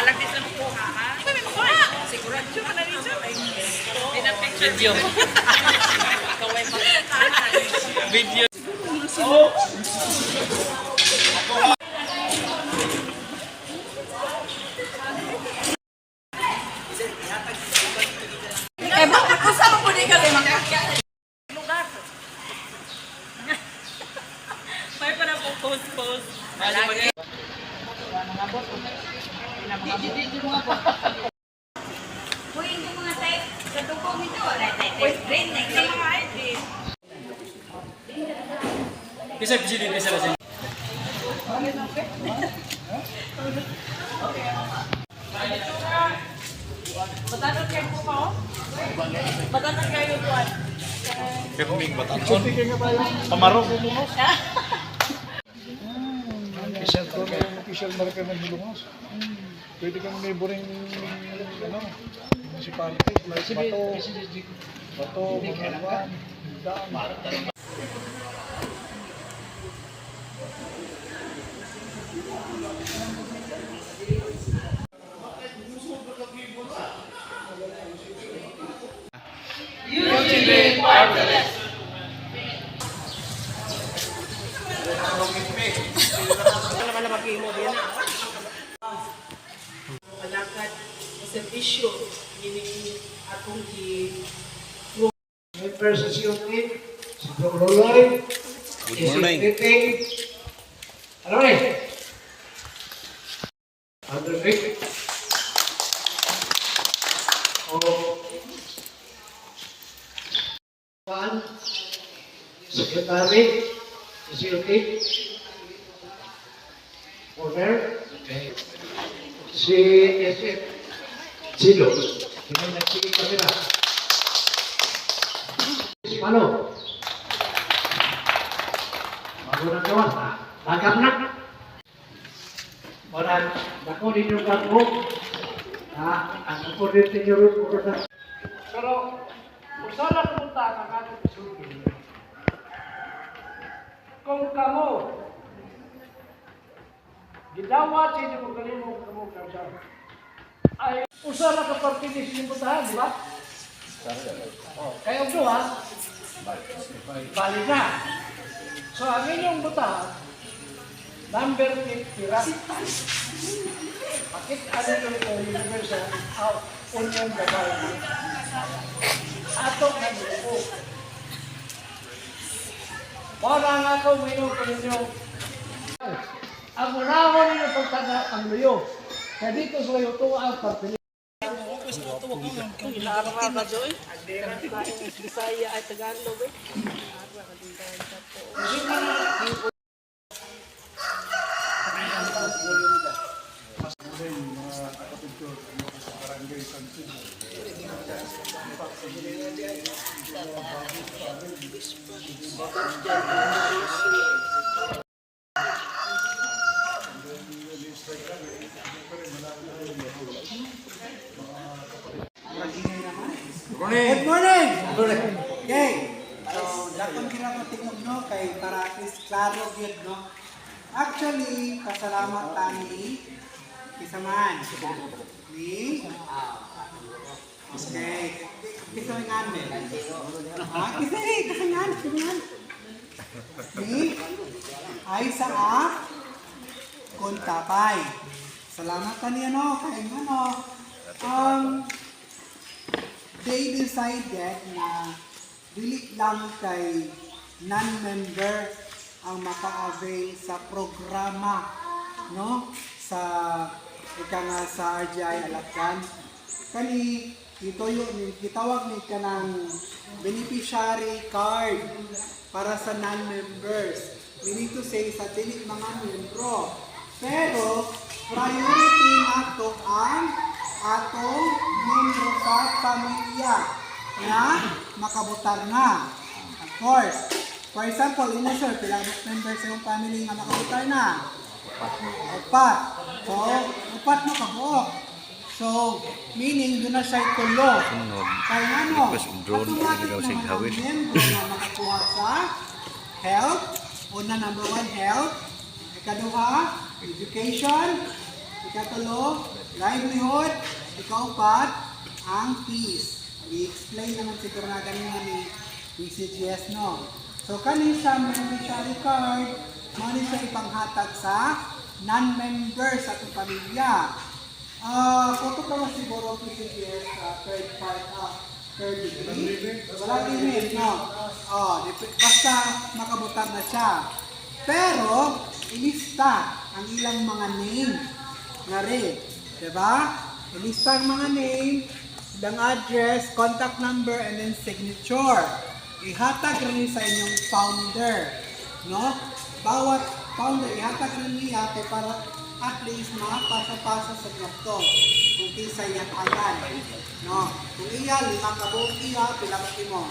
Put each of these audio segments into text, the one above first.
Balag din sa makuha, ha? Kami makuha. Sigurado siya na rin siya. Pinapicture video. Kaway pagkakanan. Video. Eh, bakit kasama po din kami magkakya? May pa na po post. Uy, yung mga type sa tukong ito. Type brain, Sa mga ID. Bisa bisa. Batanong kayo po pa, oh? Batanong kayo po, Keming bataton. Pamaro ko mo. Official ko na yung official marker ng Bulungos. Pwede kang neighboring municipality. Bato, Bunuan, Daan. Malakad sa issue ini atong May first si Unit, si Bro Loloy, Good morning. si Titing. Ano eh? Under Vic. O Juan, Secretary, si Unit. Owner. Okay. Si SF. Sino? Sino nagsigil kamera? Si Palo. Bago na kawan. Tagap na. Maran, ako din yung gago. Ang ako din tinurut ko na. Pero, kung sana punta ka natin isukin. Kung kamo, gidawat sa inyo magalimong kamo kansa. Ay, usa na ka partinis yung putahan, di ba? Kaya ito ha, balik na. So, ang inyong butahan, number 8 tira. Bakit ano ito universal out union government? Ato na grupo. Wala nga ito, minong ko ninyo. Ang unahon ninyo pagtanda ang luyo. Kaya dito sa luyo ito ang partinis. Ilaro ka ka, Joy? Bisaya ay Tagalog, eh. Good morning! Okay. So, dakon kinakatingog no kay para at least klaro gyud no. Actually, pasalamat tani kisaman. Ni okay. Kisaman me. Kisaman. Ni ay sa kontapay. Salamat tani ano kay ano. They decided na dili lang kay non-member ang maka-avail sa programa no sa sa RGI Alacran kani ituyo ni gitawag ni kanang beneficiary card para sa non-members. We need to say sa dili mga membro, pero priority nato ang atong membro sa pamilya na makabutar na. Of course, for example, sir, pila members sa iyong family nga makabutar na? 4. So, 4 mo kabuok. So, meaning doon na siya itulo. Kaya ano, automatic na mga membro na makakuha sa health. Una, number 1, health. Ikaduha, education. Ikatulo, livelihood. Ika-4, ang fees. I-explain naman siguro na ganun ni PCGS, no? So, kanin siya beneficiary card, mali siya ipanghatag sa non-member sa itong pamilya. Kung naman siguro PCGS third degree, wala limit, no? Basta makabutang na siya. Pero, ilista ang ilang mga name nga rin. Diba? Ilista ang mga name, ilang address, contact number, and then signature. Ihatag rin sa inyong founder. No? Bawat founder, ihatag rin niya para at least makapasa-pasa sa grafto. Kung kisa yan ayan. No? Kung iya, 5 kabuong iya, pilang mo.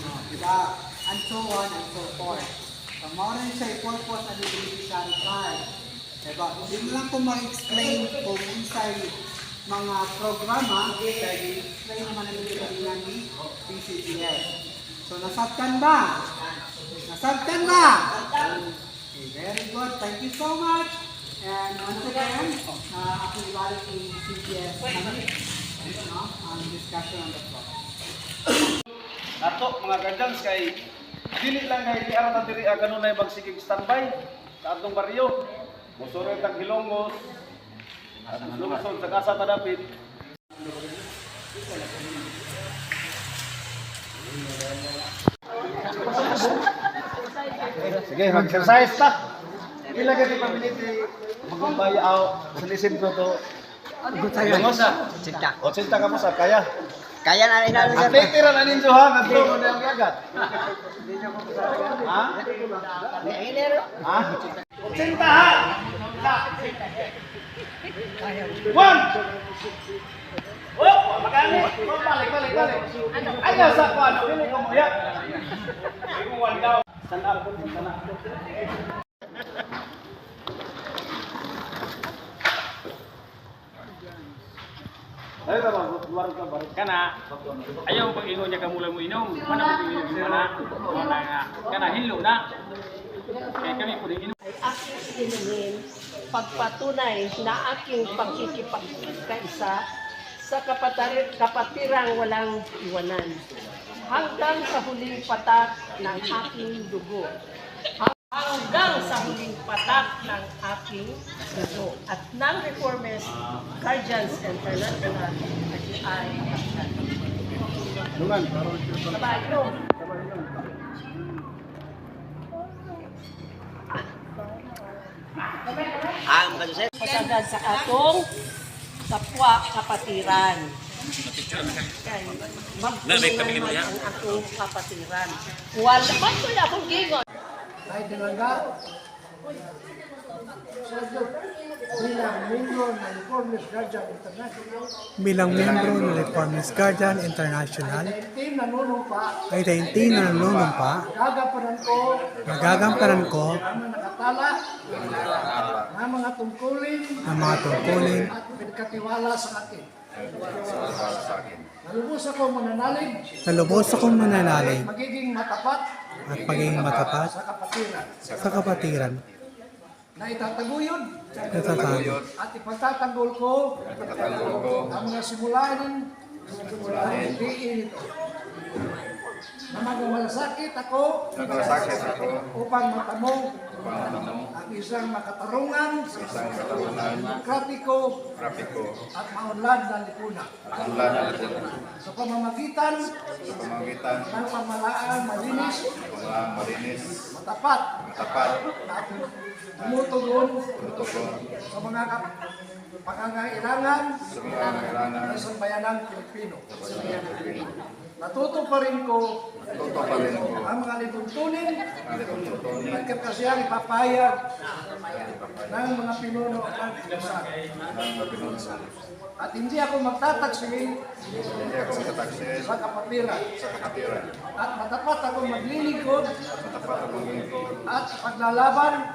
No? Diba? And so on and so forth. So, more rin siya i-purpose ang beneficiary card. Diba? Hindi mo lang po ma-explain kung inside mga programa, kaya i-explain naman ang kanina ni PCGS. So, nasabtan ba? Nasabtan ba? Okay, very good. Thank you so much. And once again, ako ibalik ni PCGS namin ang discussion on the floor. Nato mga guardians kay dili lang kay di ara diri kanunay magsigig standby sa atong baryo. Mosuroy tag Hilongos. At lumusod sa Casa Tadapit. Sige, mag-exercise ta. Ilagay ni pamiliti magumbay out sa lisin ko to. Hilongos na. 80 ka mo sa kaya. Kaya na rin namin sir. At tira na ninyo ha, nandito mo na yung gagat. Ha? Ha? 80 ha! One! Oh, magani. Oh, balik. Ayaw sa kwan, pili ko mo ya. Ikaw one daw. Stand up. Ay, luar ka baru kana. Ayaw pag ingon niya kamula mo inom. Mana mo inom mana? Mana nga. Kana hilo na. Kaya kami po din inom. Ay aking inumin pagpatunay na aking pagkikipagkaisa sa kapatirang walang iwanan hanggang sa huling patak ng aking dugo. Hanggang sa huling patak ng aking dugo. At ng Reformist Guardians International ay Lungan. kabayo. Pasagad sa atong kapwa kapatiran. Kaya magtulungan ang atong kapatiran. Wala man ko akong gingon. Ay, dilangga. Bilang membro ng Reformist Guardian International, ay 19 na nanunumpa, magagampanan ko ang mga tungkulin at pinagkatiwala sa akin. Nalubos akong mananalig Magiging matapat at pagiging matapat sa kapatiran na itataguyod natatago at ipagtatanggol ko ang mga simulanin ng diin ito. Na magmalasakit ako upang matamo ang isang makatarungan, demokratiko at maunlad na lipunan. Sa pamamagitan ng pamahalaan malinis, matapat at tumutugon sa mga pangangailangan ng sambayanang Pilipino. Natutuparin ko ang mga lituntunin at kapasiyang ipapahayag ng mga pinuno ng Pilipinas. At hindi ako magtataksili sa kapatiran. At matapat ako maglilingkod at paglalaban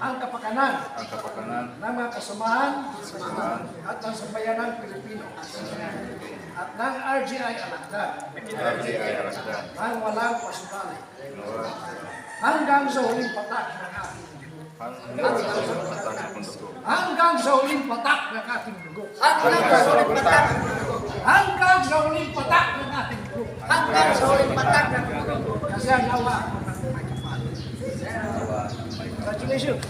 ang kapakanan ng mga kasamahan at ng sambayanang Pilipino at ng RGI Alakdan ng walang pasubali hanggang sa huling patak ng aking dugo. Hanggang sa huling patak ng ating dugo. Hanggang sa huling patak. Hanggang sa huling patak ng ating dugo. Hanggang sa huling patak ng dugo. Kasi ang awa. Congratulations.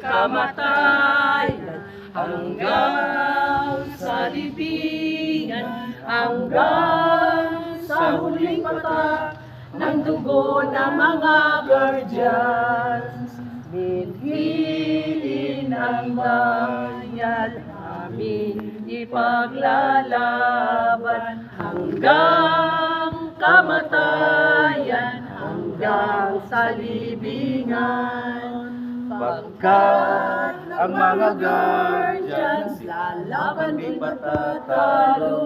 Kamatayan hanggang sa libingan, hanggang sa huling mata ng dugo ng mga guardians. Minhiin ang bayan namin ipaglalaban hanggang kamatayan, hanggang sa libingan. Pagkat ang mga guardians lalaban di patatalo,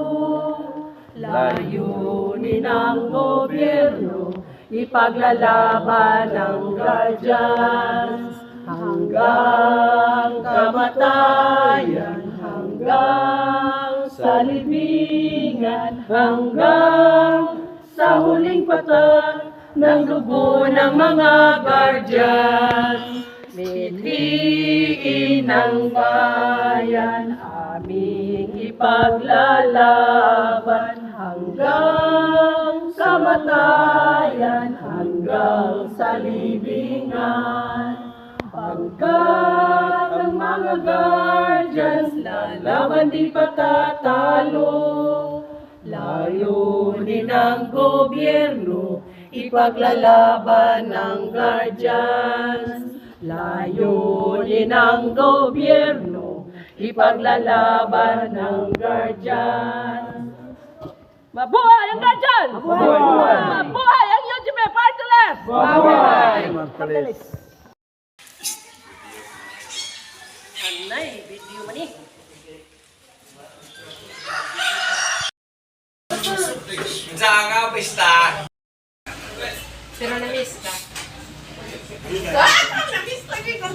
layunin ng gobyerno ipaglalaban ng guardians hanggang kamatayan, hanggang sa libingan, hanggang sa huling patak ng dugo ng mga guardians. Mithiin ang bayan, aming ipaglalaban hanggang kamatayan, hanggang sa libingan. Pagkat ang mga guardians lalaban di patatalo, layunin ng gobyerno ipaglalaban ng guardians. Layunin ng gobyerno ipaglalaban ng guardians. Mabuhay ang guardian! Mabuhay! Mabuhay ang UGB Party List! Mabuhay! Anay, video man eh. Pero na-miss ka. Ah! Namiss lagi ko.